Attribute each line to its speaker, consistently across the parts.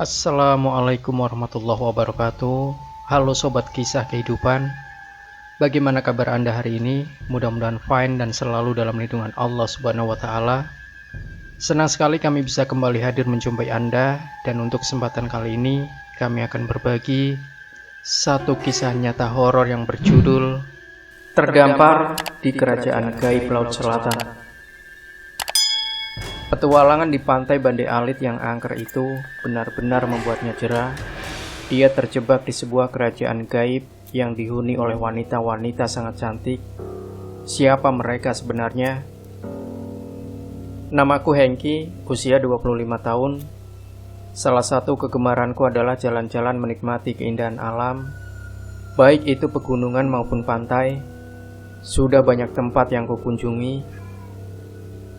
Speaker 1: Assalamualaikum warahmatullahi wabarakatuh. Halo sobat kisah kehidupan. Bagaimana kabar Anda hari ini? Mudah-mudahan fine dan selalu dalam lindungan Allah Subhanahu wa taala. Senang sekali kami bisa kembali hadir menjumpai Anda, dan untuk kesempatan kali ini kami akan berbagi satu kisah nyata horor yang berjudul Terdampar di Kerajaan Gaib Laut Selatan. Petualangan di pantai Bande Alit yang angker itu benar-benar membuatnya jera. Dia terjebak di sebuah kerajaan gaib yang dihuni oleh wanita-wanita sangat cantik. Siapa mereka sebenarnya? Namaku Hengki, usia 25 tahun. Salah satu kegemaranku adalah jalan-jalan menikmati keindahan alam, baik itu pegunungan maupun pantai. Sudah banyak tempat yang kukunjungi.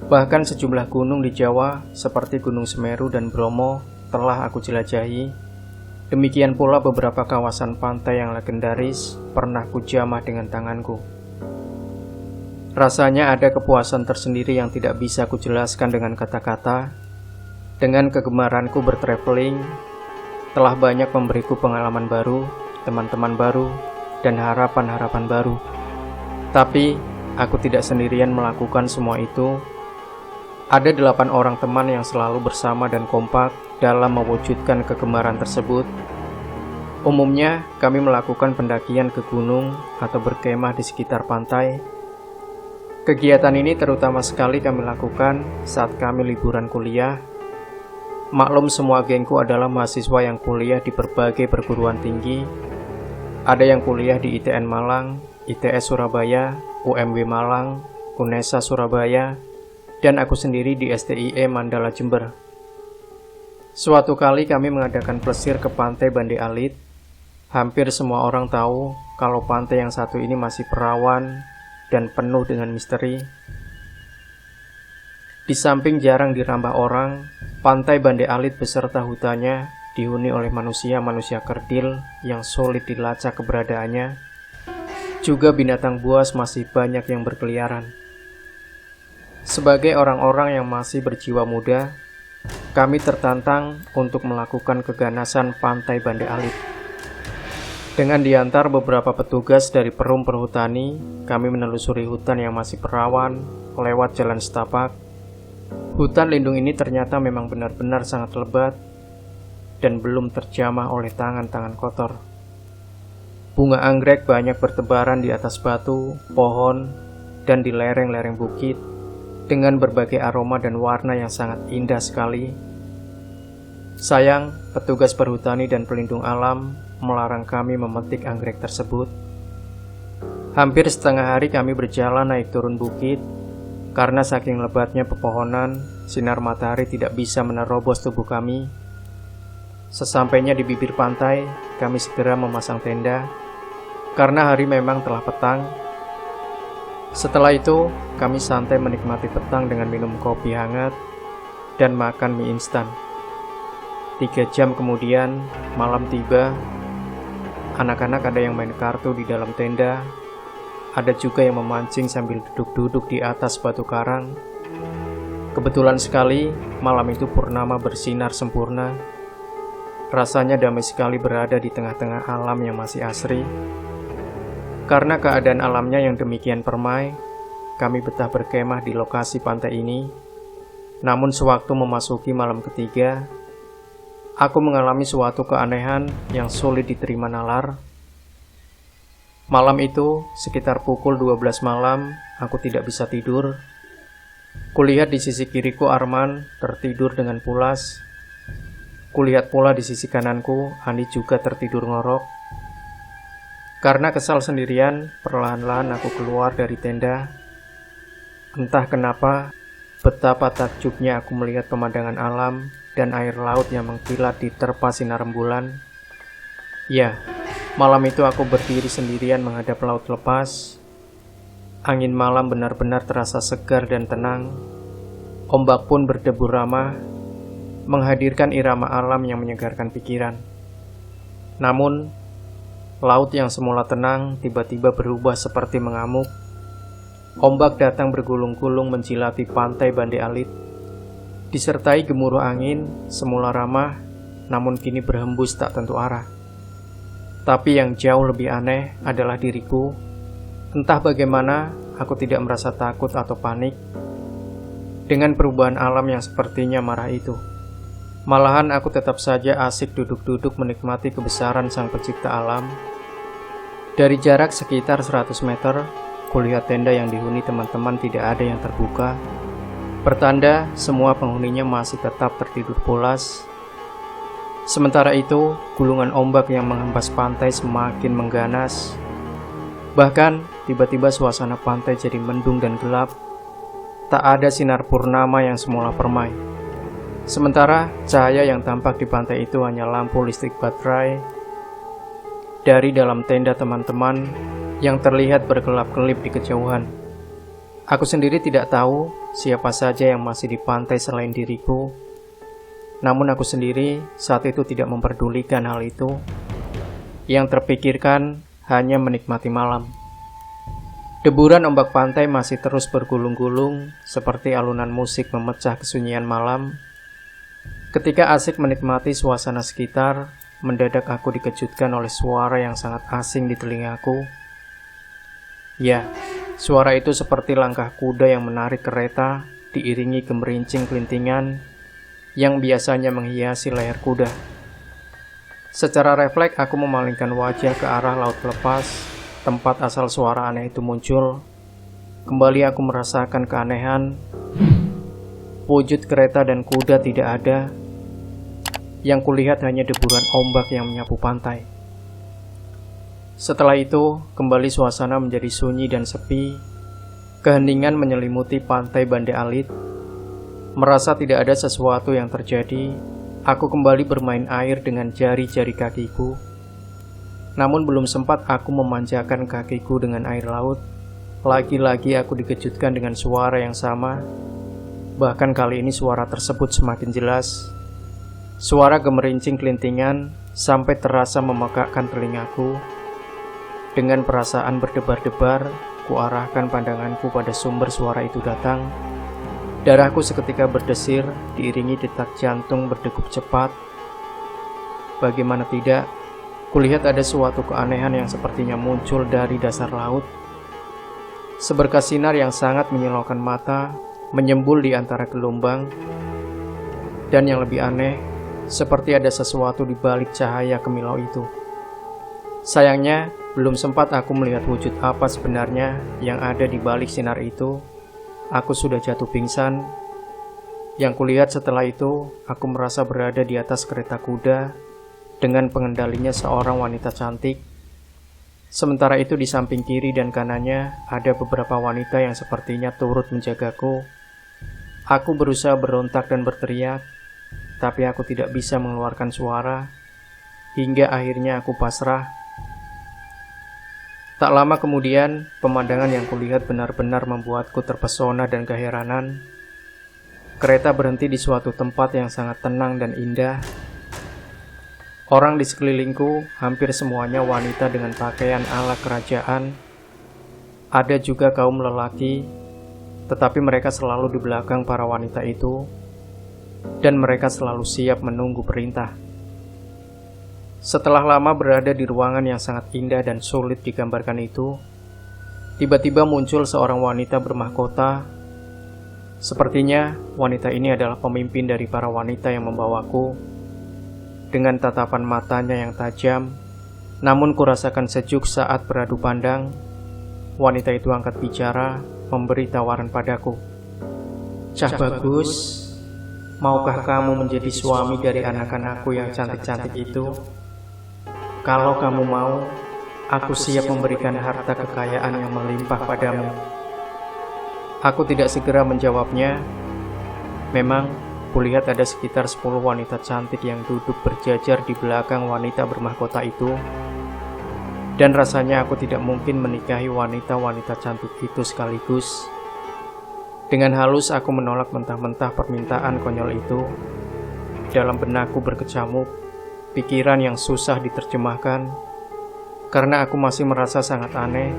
Speaker 1: Bahkan sejumlah gunung di Jawa seperti Gunung Semeru dan Bromo telah aku jelajahi. Demikian pula beberapa kawasan pantai yang legendaris pernah kujamah dengan tanganku. Rasanya ada kepuasan tersendiri yang tidak bisa kujelaskan dengan kata-kata. Dengan kegemaranku bertraveling, telah banyak memberiku pengalaman baru, teman-teman baru, dan harapan-harapan baru. Tapi, aku tidak sendirian melakukan semua itu. Ada 8 orang teman yang selalu bersama dan kompak dalam mewujudkan kegemaran tersebut. Umumnya, kami melakukan pendakian ke gunung atau berkemah di sekitar pantai. Kegiatan ini terutama sekali kami lakukan saat kami liburan kuliah. Maklum semua gengku adalah mahasiswa yang kuliah di berbagai perguruan tinggi. Ada yang kuliah di ITN Malang, ITS Surabaya, UMW Malang, UNESA Surabaya, dan aku sendiri di STIE Mandala Jember. Suatu kali kami mengadakan plesir ke pantai Bande Alit. Hampir semua orang tahu kalau pantai yang satu ini masih perawan dan penuh dengan misteri. Di samping jarang dirambah orang, pantai Bande Alit beserta hutannya dihuni oleh manusia-manusia kerdil yang sulit dilacak keberadaannya. Juga binatang buas masih banyak yang berkeliaran. Sebagai orang-orang yang masih berjiwa muda, kami tertantang untuk melakukan keganasan pantai Bande Alit. Dengan diantar beberapa petugas dari Perum Perhutani, kami menelusuri hutan yang masih perawan lewat jalan setapak. Hutan lindung ini ternyata memang benar-benar sangat lebat dan belum terjamah oleh tangan-tangan kotor. Bunga anggrek banyak bertebaran di atas batu, pohon, dan di lereng-lereng bukit, dengan berbagai aroma dan warna yang sangat indah sekali. Sayang, petugas perhutani dan pelindung alam melarang kami memetik anggrek tersebut. Hampir setengah hari kami berjalan naik turun bukit. Karena saking lebatnya pepohonan, sinar matahari tidak bisa menerobos tubuh kami. Sesampainya di bibir pantai, kami segera memasang tenda. Karena hari memang telah petang. Setelah itu, kami santai menikmati petang dengan minum kopi hangat dan makan mie instan. 3 jam kemudian, malam tiba. Anak-anak ada yang main kartu di dalam tenda. Ada juga yang memancing sambil duduk-duduk di atas batu karang. Kebetulan sekali, malam itu purnama bersinar sempurna. Rasanya damai sekali berada di tengah-tengah alam yang masih asri. Karena keadaan alamnya yang demikian permai, kami betah berkemah di lokasi pantai ini. Namun sewaktu memasuki malam ketiga, aku mengalami suatu keanehan yang sulit diterima nalar. Malam itu, sekitar pukul 12 malam, aku tidak bisa tidur. Kulihat di sisi kiriku Arman tertidur dengan pulas. Kulihat pula di sisi kananku, Andi juga tertidur ngorok. Karena kesal sendirian, perlahan-lahan aku keluar dari tenda. Entah kenapa, betapa takjubnya aku melihat pemandangan alam dan air laut yang mengkilat di terpa sinar rembulan. Ya, malam itu aku berdiri sendirian menghadap laut lepas. Angin malam benar-benar terasa segar dan tenang. Ombak pun berdebur ramah, menghadirkan irama alam yang menyegarkan pikiran. Namun, laut yang semula tenang tiba-tiba berubah seperti mengamuk. Ombak datang bergulung-gulung menjilati pantai Bande Alit. Disertai gemuruh angin, semula ramah, namun kini berhembus tak tentu arah. Tapi yang jauh lebih aneh adalah diriku. Entah bagaimana, aku tidak merasa takut atau panik dengan perubahan alam yang sepertinya marah itu. Malahan aku tetap saja asik duduk-duduk menikmati kebesaran sang pencipta alam. Dari jarak sekitar 100 meter, kulihat tenda yang dihuni teman-teman tidak ada yang terbuka. Pertanda semua penghuninya masih tetap tertidur pulas. Sementara itu, gulungan ombak yang menghempas pantai semakin mengganas. Bahkan, tiba-tiba suasana pantai jadi mendung dan gelap. Tak ada sinar purnama yang semula permai. Sementara, cahaya yang tampak di pantai itu hanya lampu listrik baterai dari dalam tenda teman-teman yang terlihat berkelap-kelip di kejauhan. Aku sendiri tidak tahu siapa saja yang masih di pantai selain diriku. Namun aku sendiri saat itu tidak memperdulikan hal itu. Yang terpikirkan hanya menikmati malam. Deburan ombak pantai masih terus bergulung-gulung seperti alunan musik memecah kesunyian malam. Ketika asik menikmati suasana sekitar, mendadak aku dikejutkan oleh suara yang sangat asing di telingaku. Ya, suara itu seperti langkah kuda yang menarik kereta diiringi gemerincing kelintingan yang biasanya menghiasi leher kuda. Secara refleks aku memalingkan wajah ke arah laut lepas, tempat asal suara aneh itu muncul. Kembali aku merasakan keanehan. Wujud kereta dan kuda tidak ada. Yang kulihat hanya deburan ombak yang menyapu pantai. Setelah itu, kembali suasana menjadi sunyi dan sepi. Keheningan menyelimuti pantai Banda Alit. Merasa tidak ada sesuatu yang terjadi, aku kembali bermain air dengan jari-jari kakiku. Namun belum sempat aku memanjakan kakiku dengan air laut, lagi-lagi aku dikejutkan dengan suara yang sama. Bahkan kali ini suara tersebut semakin jelas. Suara gemerincing kelintingan sampai terasa memekakkan telingaku. Dengan perasaan berdebar-debar, kuarahkan pandanganku pada sumber suara itu datang. Darahku seketika berdesir, diiringi detak jantung berdegup cepat. Bagaimana tidak, kulihat ada suatu keanehan yang sepertinya muncul dari dasar laut. Seberkas sinar yang sangat menyilaukan mata, menyembul di antara gelombang. Dan yang lebih aneh, seperti ada sesuatu di balik cahaya kemilau itu. Sayangnya, belum sempat aku melihat wujud apa sebenarnya yang ada di balik sinar itu. Aku sudah jatuh pingsan. Yang kulihat setelah itu, aku merasa berada di atas kereta kuda dengan pengendalinya seorang wanita cantik. Sementara itu di samping kiri dan kanannya ada beberapa wanita yang sepertinya turut menjagaku. Aku berusaha berontak dan berteriak, tapi aku tidak bisa mengeluarkan suara. Hingga akhirnya aku pasrah. Tak lama kemudian, pemandangan yang kulihat benar-benar membuatku terpesona dan keheranan. Kereta berhenti di suatu tempat yang sangat tenang dan indah. Orang di sekelilingku hampir semuanya wanita dengan pakaian ala kerajaan. Ada juga kaum lelaki, tetapi mereka selalu di belakang para wanita itu, dan mereka selalu siap menunggu perintah. Setelah lama berada di ruangan yang sangat indah dan sulit digambarkan itu, tiba-tiba muncul seorang wanita bermahkota. Sepertinya wanita ini adalah pemimpin dari para wanita yang membawaku. Dengan tatapan matanya yang tajam, namun kurasakan sejuk saat beradu pandang. Wanita itu angkat bicara, memberi tawaran padaku. "Cah bagus, maukah kamu menjadi suami dari anak-anakku yang cantik-cantik itu? Kalau kamu mau, aku siap memberikan harta kekayaan yang melimpah padamu." Aku tidak segera menjawabnya. Memang, kulihat ada sekitar 10 wanita cantik yang duduk berjajar di belakang wanita bermahkota itu. Dan rasanya aku tidak mungkin menikahi wanita-wanita cantik itu sekaligus. Dengan halus aku menolak mentah-mentah permintaan konyol itu. Dalam benakku berkecamuk, pikiran yang susah diterjemahkan, karena aku masih merasa sangat aneh.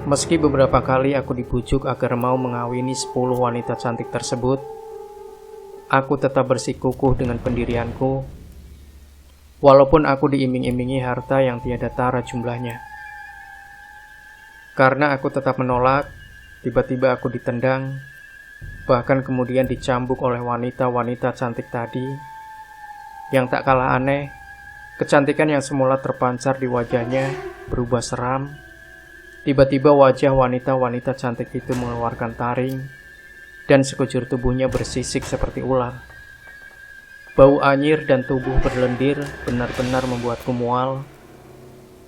Speaker 1: Meski beberapa kali aku dibujuk agar mau mengawini 10 wanita cantik tersebut, aku tetap bersikukuh dengan pendirianku. Walaupun aku diiming-imingi harta yang tiada tara jumlahnya. Karena aku tetap menolak, tiba-tiba aku ditendang, bahkan kemudian dicambuk oleh wanita-wanita cantik tadi. Yang tak kalah aneh, kecantikan yang semula terpancar di wajahnya berubah seram. Tiba-tiba wajah wanita-wanita cantik itu mengeluarkan taring, dan sekujur tubuhnya bersisik seperti ular. Bau anyir dan tubuh berlendir benar-benar membuatku mual.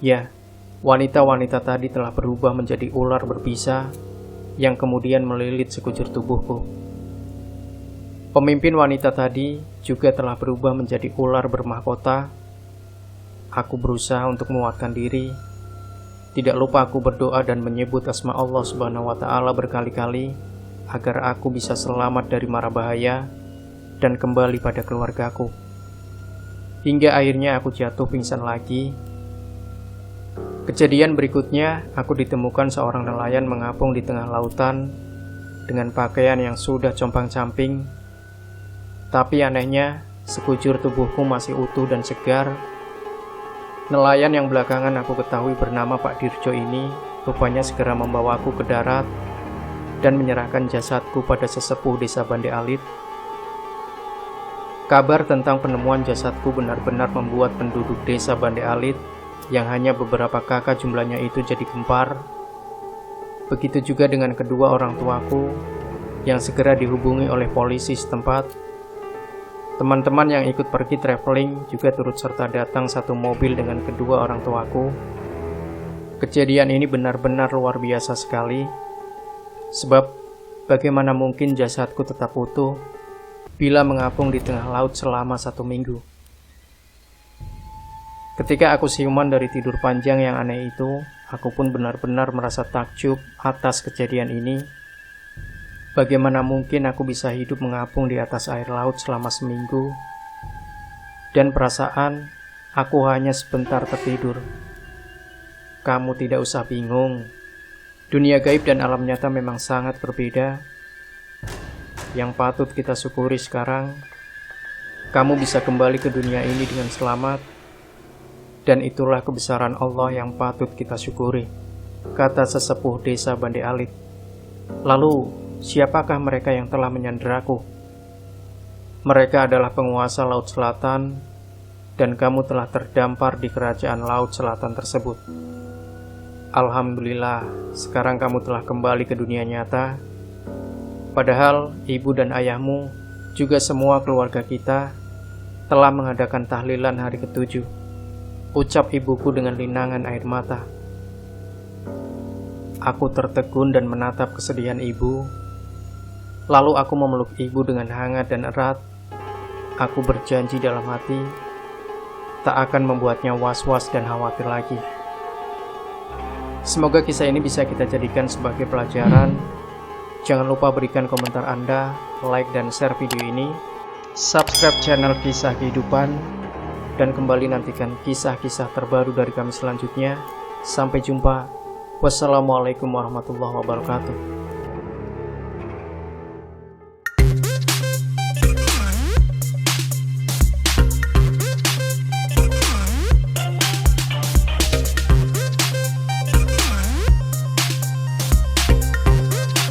Speaker 1: Ya, wanita-wanita tadi telah berubah menjadi ular berbisa yang kemudian melilit sekujur tubuhku. Pemimpin wanita tadi juga telah berubah menjadi ular bermahkota. Aku berusaha untuk menguatkan diri. Tidak lupa aku berdoa dan menyebut asma Allah Subhanahu wa Ta'ala berkali-kali agar aku bisa selamat dari mara bahaya dan kembali pada keluargaku. Hingga akhirnya aku jatuh pingsan lagi. Kejadian berikutnya, aku ditemukan seorang nelayan mengapung di tengah lautan dengan pakaian yang sudah compang-camping. Tapi anehnya, sekujur tubuhku masih utuh dan segar. Nelayan yang belakangan aku ketahui bernama Pak Dirjo ini rupanya segera membawaku ke darat dan menyerahkan jasadku pada sesepuh desa Bande Alit. Kabar tentang penemuan jasadku benar-benar membuat penduduk desa Bande Alit yang hanya beberapa kakak jumlahnya itu jadi gempar. Begitu juga dengan kedua orang tuaku yang segera dihubungi oleh polisi setempat. Teman-teman yang ikut pergi traveling juga turut serta datang satu mobil dengan kedua orang tuaku. Kejadian ini benar-benar luar biasa sekali. Sebab bagaimana mungkin jasadku tetap utuh bila mengapung di tengah laut selama 1 minggu. Ketika aku siuman dari tidur panjang yang aneh itu, aku pun benar-benar merasa takjub atas kejadian ini. Bagaimana mungkin aku bisa hidup mengapung di atas air laut selama 1 minggu? Dan perasaan, aku hanya sebentar tertidur. Kamu tidak usah bingung. Dunia gaib dan alam nyata memang sangat berbeda. Yang patut kita syukuri sekarang, kamu bisa kembali ke dunia ini dengan selamat. Dan itulah kebesaran Allah yang patut kita syukuri, kata sesepuh desa Bande Alit. Lalu, siapakah mereka yang telah menyanderaku? Mereka adalah penguasa Laut Selatan, dan kamu telah terdampar di kerajaan Laut Selatan tersebut. Alhamdulillah, sekarang kamu telah kembali ke dunia nyata. Padahal ibu dan ayahmu, juga semua keluarga kita, telah mengadakan tahlilan hari ke-7. Ucap ibuku dengan linangan air mata. Aku tertegun dan menatap kesedihan ibu. Lalu aku memeluk ibu dengan hangat dan erat. Aku berjanji dalam hati, tak akan membuatnya was-was dan khawatir lagi. Semoga kisah ini bisa kita jadikan sebagai pelajaran. Jangan lupa berikan komentar Anda, like dan share video ini, subscribe channel Kisah Kehidupan, dan kembali nantikan kisah-kisah terbaru dari kami selanjutnya. Sampai jumpa. Wassalamualaikum warahmatullahi wabarakatuh.